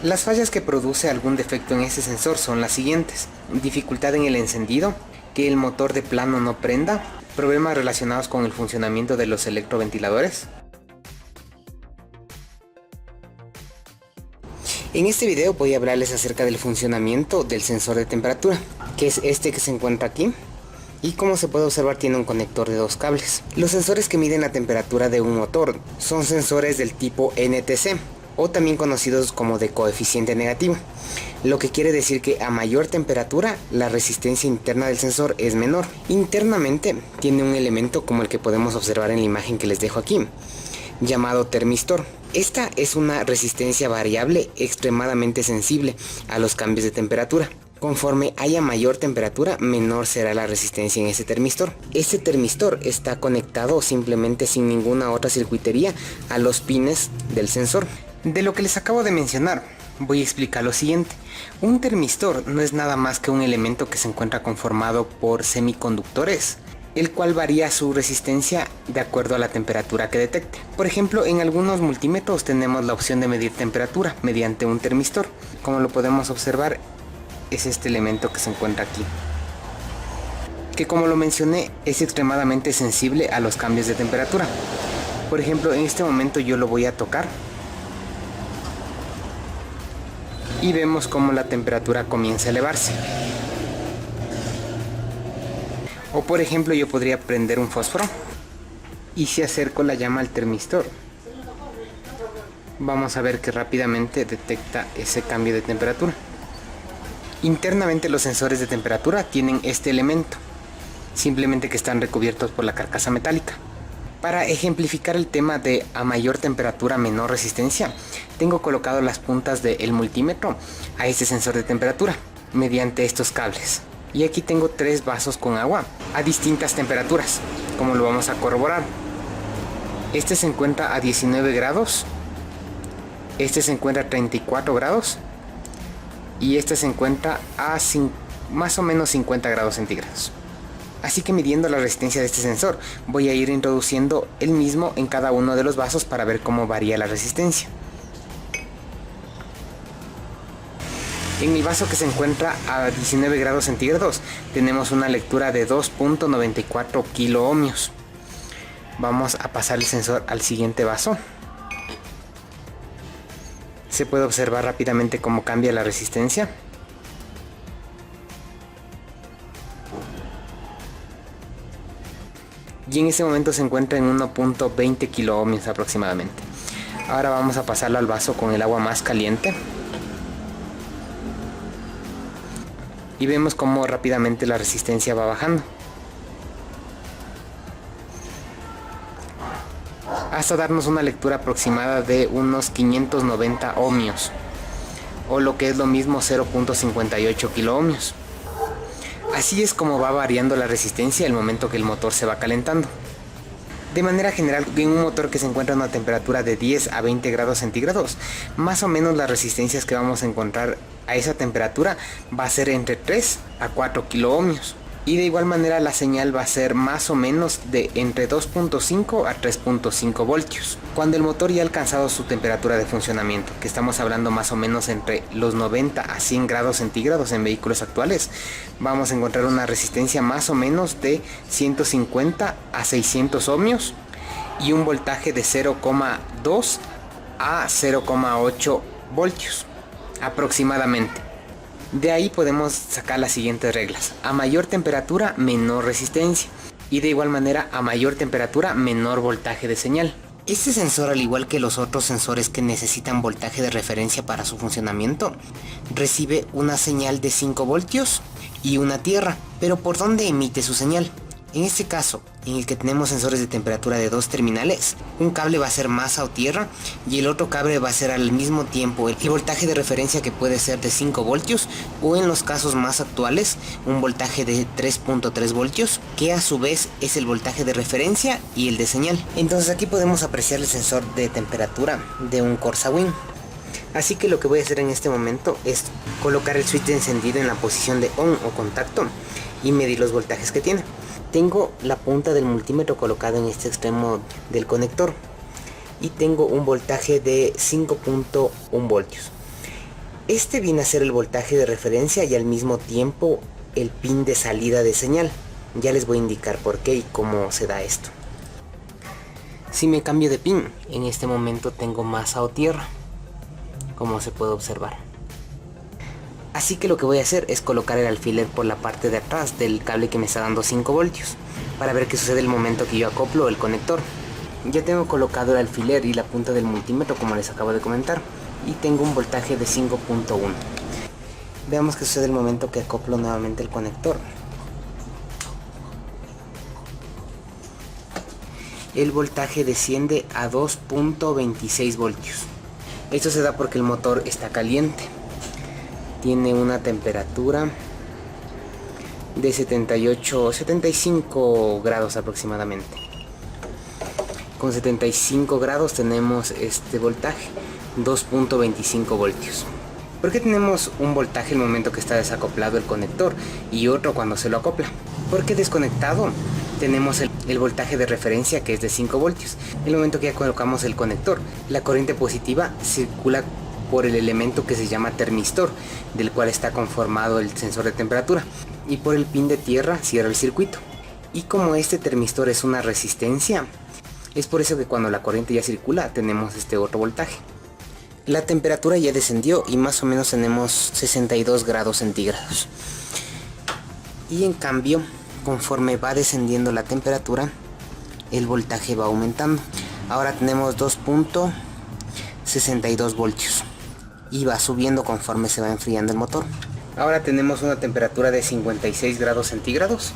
Las fallas que produce algún defecto en este sensor son las siguientes: dificultad en el encendido, que el motor de plano no prenda, problemas relacionados con el funcionamiento de los electroventiladores. En este video voy a hablarles acerca del funcionamiento del sensor de temperatura, que es este que se encuentra aquí, y como se puede observar tiene un conector de 2 cables. Los sensores que miden la temperatura de un motor son sensores del tipo NTC, o también conocidos como de coeficiente negativo, lo que quiere decir que a mayor temperatura la resistencia interna del sensor es menor. Internamente tiene un elemento como el que podemos observar en la imagen que les dejo aquí, llamado termistor. Esta es una resistencia variable extremadamente sensible a los cambios de temperatura. Conforme haya mayor temperatura, menor será la resistencia en ese termistor. Este termistor está conectado simplemente sin ninguna otra circuitería a los pines del sensor. De lo que les acabo de mencionar, voy a explicar lo siguiente. Un termistor no es nada más que un elemento que se encuentra conformado por semiconductores, el cual varía su resistencia de acuerdo a la temperatura que detecte. Por ejemplo, en algunos multímetros tenemos la opción de medir temperatura mediante un termistor. Como lo podemos observar, es este elemento que se encuentra aquí, que como lo mencioné es extremadamente sensible a los cambios de temperatura. Por ejemplo, en este momento yo lo voy a tocar y vemos cómo la temperatura comienza a elevarse. O por ejemplo, yo podría prender un fósforo y si acerco la llama al termistor, vamos a ver que rápidamente detecta ese cambio de temperatura. Internamente los sensores de temperatura tienen este elemento, simplemente que están recubiertos por la carcasa metálica. Para ejemplificar el tema de a mayor temperatura menor resistencia, tengo colocado las puntas del multímetro a este sensor de temperatura mediante estos cables. Y aquí tengo 3 vasos con agua a distintas temperaturas, como lo vamos a corroborar. Este se encuentra a 19 grados, este se encuentra a 34 grados y este se encuentra a más o menos 50 grados centígrados. Así que midiendo la resistencia de este sensor, voy a ir introduciendo el mismo en cada uno de los vasos para ver cómo varía la resistencia. En el vaso que se encuentra a 19 grados centígrados tenemos una lectura de 2.94 kiloohmios. Vamos a pasar el sensor al siguiente vaso. Se puede observar rápidamente cómo cambia la resistencia. Y en ese momento se encuentra en 1.20 kiloohmios aproximadamente. Ahora vamos a pasarlo al vaso con el agua más caliente. Y vemos cómo rápidamente la resistencia va bajando, hasta darnos una lectura aproximada de unos 590 ohmios, o lo que es lo mismo 0.58 kiloohmios. Así es como va variando la resistencia al momento que el motor se va calentando. De manera general, en un motor que se encuentra a una temperatura de 10 a 20 grados centígrados, más o menos las resistencias que vamos a encontrar a esa temperatura va a ser entre 3 a 4 kiloohmios. Y de igual manera la señal va a ser más o menos de entre 2.5 a 3.5 voltios. Cuando el motor ya ha alcanzado su temperatura de funcionamiento, que estamos hablando más o menos entre los 90 a 100 grados centígrados en vehículos actuales, vamos a encontrar una resistencia más o menos de 150 a 600 ohmios y un voltaje de 0,2 a 0,8 voltios aproximadamente. De ahí podemos sacar las siguientes reglas: a mayor temperatura, menor resistencia, y de igual manera a mayor temperatura, menor voltaje de señal. Este sensor, al igual que los otros sensores que necesitan voltaje de referencia para su funcionamiento, recibe una señal de 5 voltios y una tierra. Pero ¿por dónde emite su señal? En este caso, en el que tenemos sensores de temperatura de 2 terminales, un cable va a ser masa o tierra y el otro cable va a ser al mismo tiempo el voltaje de referencia, que puede ser de 5 voltios o en los casos más actuales un voltaje de 3.3 voltios, que a su vez es el voltaje de referencia y el de señal. Entonces aquí podemos apreciar el sensor de temperatura de un Corsa Wind. Así que lo que voy a hacer en este momento es colocar el switch de encendido en la posición de on o contacto y medir los voltajes que tiene. Tengo la punta del multímetro colocada en este extremo del conector y tengo un voltaje de 5.1 voltios. Este viene a ser el voltaje de referencia y al mismo tiempo el pin de salida de señal. Ya les voy a indicar por qué y cómo se da esto. Si me cambio de pin, en este momento tengo masa o tierra, como se puede observar. Así que lo que voy a hacer es colocar el alfiler por la parte de atrás del cable que me está dando 5 voltios, para ver qué sucede el momento que yo acoplo el conector. Ya tengo colocado el alfiler y la punta del multímetro, como les acabo de comentar, y tengo un voltaje de 5.1. Veamos qué sucede el momento que acoplo nuevamente el conector. El voltaje desciende a 2.26 voltios. Esto se da porque el motor está caliente. Tiene una temperatura de 75 grados aproximadamente. Con 75 grados tenemos este voltaje, 2.25 voltios. ¿Por qué tenemos un voltaje el momento que está desacoplado el conector y otro cuando se lo acopla? Porque desconectado tenemos el voltaje de referencia, que es de 5 voltios. En el momento que ya colocamos el conector, la corriente positiva circula por el elemento que se llama termistor, del cual está conformado el sensor de temperatura, y por el pin de tierra cierra el circuito. Y como este termistor es una resistencia, es por eso que cuando la corriente ya circula tenemos este otro voltaje. La temperatura ya descendió y más o menos tenemos 62 grados centígrados. Y en cambio, conforme va descendiendo la temperatura, el voltaje va aumentando. Ahora tenemos 2.62 voltios. Y va subiendo conforme se va enfriando el motor. Ahora tenemos una temperatura de 56 grados centígrados.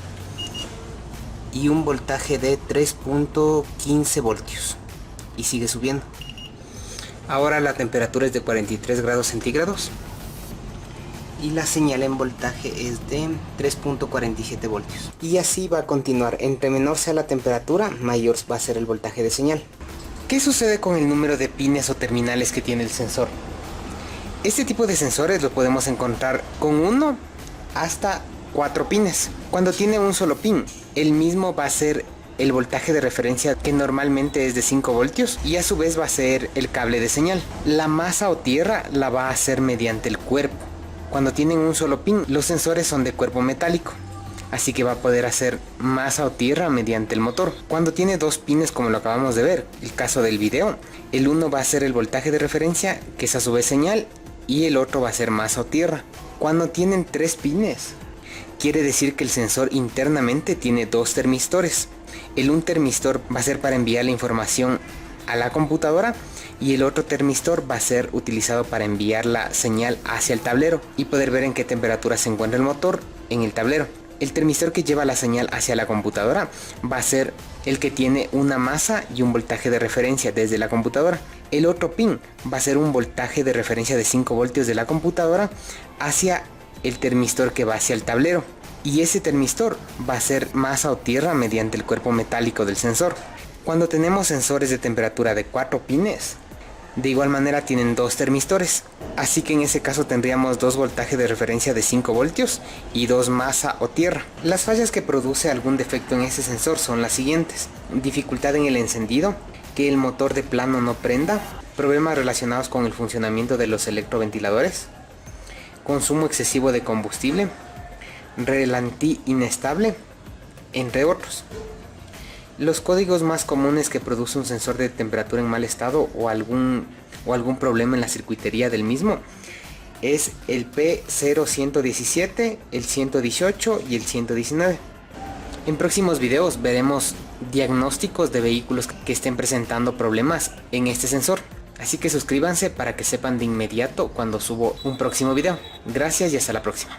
Y un voltaje de 3.15 voltios. Y sigue subiendo. Ahora la temperatura es de 43 grados centígrados. Y la señal en voltaje es de 3.47 voltios. Y así va a continuar. Entre menor sea la temperatura, mayor va a ser el voltaje de señal. ¿Qué sucede con el número de pines o terminales que tiene el sensor? Este tipo de sensores lo podemos encontrar con 1 hasta 4 pines. Cuando tiene un solo pin, el mismo va a ser el voltaje de referencia, que normalmente es de 5 voltios, y a su vez va a ser el cable de señal. La masa o tierra la va a hacer mediante el cuerpo. Cuando tienen un solo pin, los sensores son de cuerpo metálico, así que va a poder hacer masa o tierra mediante el motor. Cuando tiene 2 pines, como lo acabamos de ver, el caso del video, el uno va a ser el voltaje de referencia, que es a su vez señal, y el otro va a ser masa o tierra. Cuando tienen 3 pines, quiere decir que el sensor internamente tiene 2 termistores. Un termistor va a ser para enviar la información a la computadora, y el otro termistor va a ser utilizado para enviar la señal hacia el tablero y poder ver en qué temperatura se encuentra el motor en el tablero. El termistor que lleva la señal hacia la computadora va a ser el que tiene una masa y un voltaje de referencia desde la computadora. El otro pin va a ser un voltaje de referencia de 5 voltios de la computadora hacia el termistor que va hacia el tablero. Y ese termistor va a ser masa o tierra mediante el cuerpo metálico del sensor. Cuando tenemos sensores de temperatura de 4 pines, de igual manera tienen 2 termistores, así que en ese caso tendríamos 2 voltajes de referencia de 5 voltios y 2 masa o tierra. Las fallas que produce algún defecto en ese sensor son las siguientes: dificultad en el encendido, que el motor de plano no prenda, problemas relacionados con el funcionamiento de los electroventiladores, consumo excesivo de combustible, relantí inestable, entre otros. Los códigos más comunes que produce un sensor de temperatura en mal estado o algún problema en la circuitería del mismo es el P0117, el 118 y el 119. En próximos videos veremos diagnósticos de vehículos que estén presentando problemas en este sensor. Así que suscríbanse para que sepan de inmediato cuando subo un próximo video. Gracias y hasta la próxima.